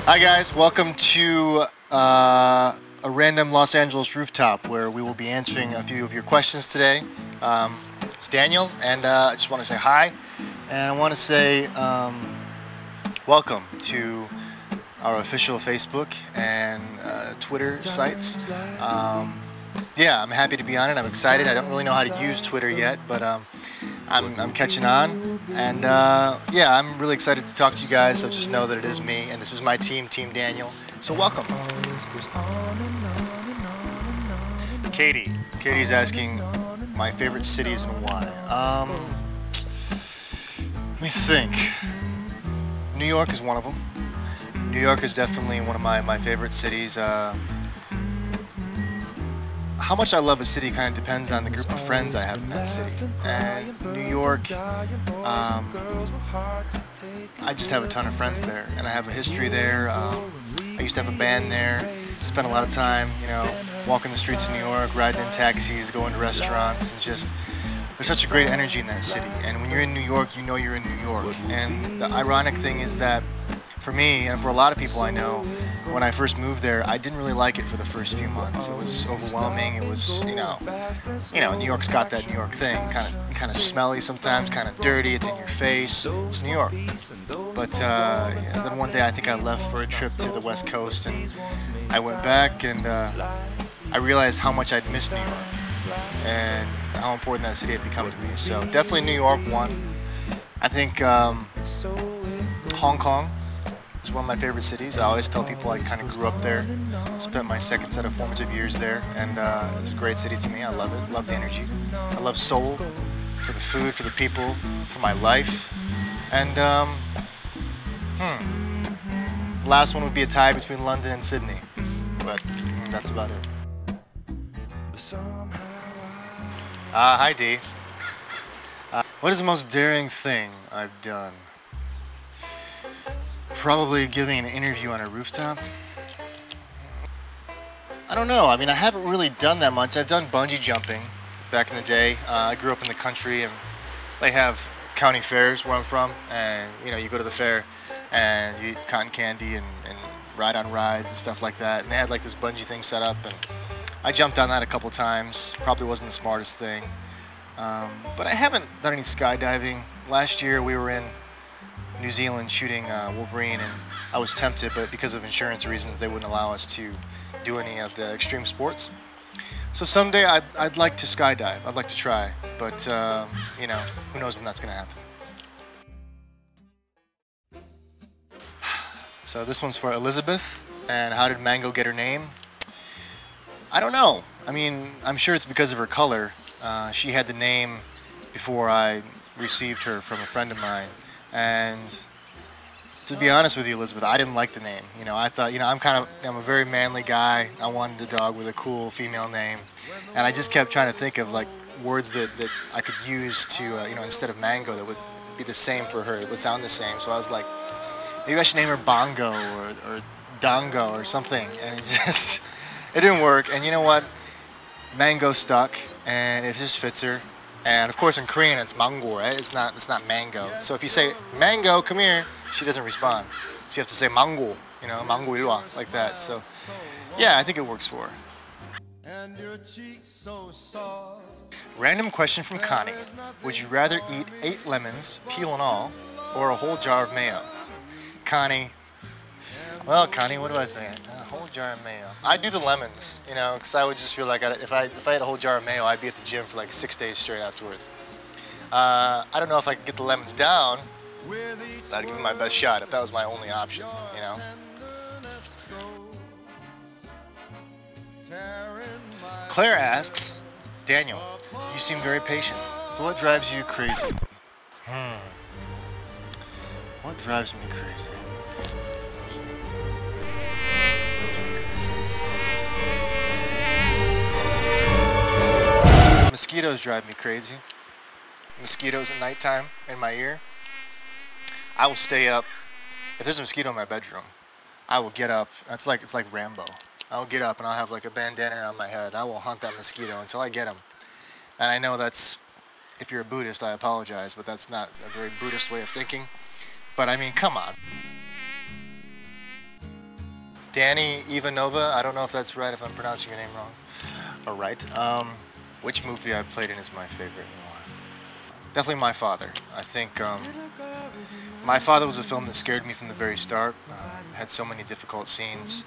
Hi guys, welcome to a random Los Angeles rooftop where we will be answering a few of your questions today. It's Daniel, and I just want to say hi, and I want to say welcome to our official Facebook and Twitter sites. Yeah, I'm happy to be on it. I'm excited. I don't really know how to use Twitter yet, but I'm catching on. And yeah, I'm really excited to talk to you guys. So just know that it is me, and this is my team, Team Daniel. So welcome. Katie. Katie's asking my favorite cities and why. Let me think. New York is one of them. New York is definitely one of my favorite cities. How much I love a city kind of depends on the group of friends I have in that city. And New York, I just have a ton of friends there, and I have a history there. I used to have a band there. Spent a lot of time, walking the streets of New York, riding in taxis, going to restaurants, and just there's such a great energy in that city. And when you're in New York, you know you're in New York. And the ironic thing is that for me and for a lot of people I know, when I first moved there, I didn't really like it for the first few months. It was overwhelming. It was, New York's got that New York thing, kind of smelly sometimes, kind of dirty. It's in your face. It's New York. But yeah, then one day I think I left for a trip to the West Coast, and I went back and I realized how much I'd missed New York and how important that city had become to me. So definitely New York one. I think Hong Kong is one of my favorite cities. I always tell people I kind of grew up there, spent my second set of formative years there, and it's a great city to me. I love it, love the energy. I love Seoul for the food, for the people, for my life. And the last one would be a tie between London and Sydney, but that's about it. Hi Dee. What is the most daring thing I've done? Probably giving an interview on a rooftop. I don't know. I mean, I haven't really done that much. I've done bungee jumping back in the day. I grew up in the country, and they have county fairs where I'm from, and you go to the fair and you eat cotton candy and ride on rides and stuff like that. And they had like this bungee thing set up, and I jumped on that a couple times. Probably wasn't the smartest thing, but I haven't done any skydiving. Last year we were in New Zealand shooting Wolverine, and I was tempted, but because of insurance reasons, they wouldn't allow us to do any of the extreme sports. So someday I'd like to skydive. I'd like to try, but who knows when that's going to happen. So this one's for Elizabeth. And how did Mango get her name? I don't know. I mean, I'm sure it's because of her color. She had the name before I received her from a friend of mine, and to be honest with you, Elizabeth, I didn't like the name. I thought, I'm a very manly guy. I wanted a dog with a cool female name, and I just kept trying to think of like words that I could use to, instead of Mango, that would be the same for her. It would sound the same. So I was like, maybe I should name her Bongo or Dongo or something, and it didn't work. And you know what? Mango stuck, and it just fits her. And of course, in Korean, it's mango, right? It's not mango. So if you say mango, come here, she doesn't respond. So you have to say mango, mango ilwa, like that. So yeah, I think it works for her. Random question from Connie: would you rather eat 8 lemons, peel and all, or a whole jar of mayo? Connie. Well, Connie, what do I think? A whole jar of mayo. I'd do the lemons, because I would just feel like if I had a whole jar of mayo, I'd be at the gym for like 6 days straight afterwards. I don't know if I could get the lemons down, but I'd give it my best shot if that was my only option. Claire asks, Daniel, you seem very patient. So what drives you crazy? What drives me crazy? Mosquitoes drive me crazy. Mosquitoes at nighttime in my ear. I will stay up. If there's a mosquito in my bedroom, I will get up. It's like Rambo. I'll get up and I'll have like a bandana around my head. I will hunt that mosquito until I get him. And I know that's, if you're a Buddhist, I apologize, but that's not a very Buddhist way of thinking. But I mean, come on. Danny Ivanova. I don't know if that's right, if I'm pronouncing your name wrong or right. Which movie I played in is my favorite and why? Definitely My Father. I think My Father was a film that scared me from the very start. Had so many difficult scenes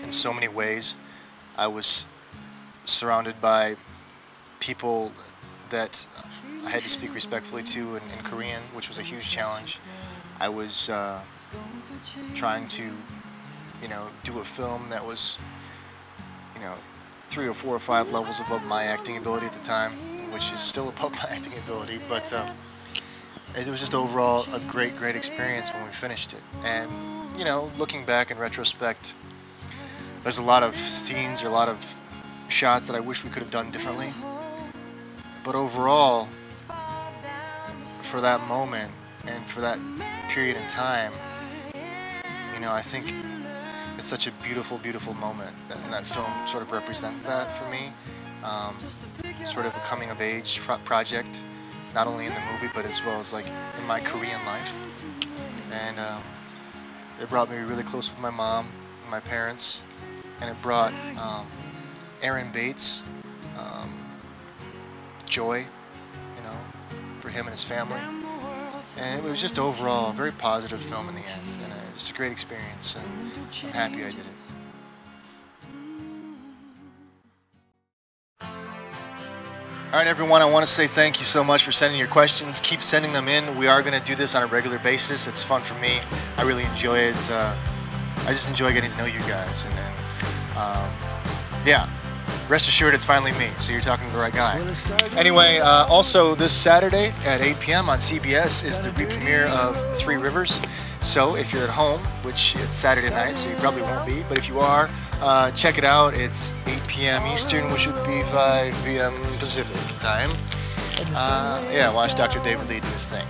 in so many ways. I was surrounded by people that I had to speak respectfully to in Korean, which was a huge challenge. I was trying to, do a film that was, you know, 3 or 4 or 5 levels above my acting ability at the time, which is still above my acting ability, but it was just overall a great, great experience when we finished it. And, looking back in retrospect, there's a lot of scenes or a lot of shots that I wish we could have done differently. But overall, for that moment and for that period in time, I think it's such a beautiful, beautiful moment. And that film sort of represents that for me. Sort of a coming of age project, not only in the movie, but as well as like in my Korean life. And it brought me really close with my mom and my parents. And it brought Aaron Bates joy, for him and his family. And it was just overall a very positive film in the end. And it was a great experience, and I'm happy I did it. All right, everyone, I want to say thank you so much for sending your questions. Keep sending them in. We are going to do this on a regular basis. It's fun for me. I really enjoy it. I just enjoy getting to know you guys. And then, yeah, rest assured it's finally me, so you're talking to the right guy. Anyway, also this Saturday at 8 p.m. on CBS is the re-premiere of Three Rivers. So if you're at home, which it's Saturday night, so you probably won't be, but if you are, check it out. It's 8 p.m. Eastern, which would be 5 p.m. Pacific time. Yeah, watch Dr. David Lee do his thing.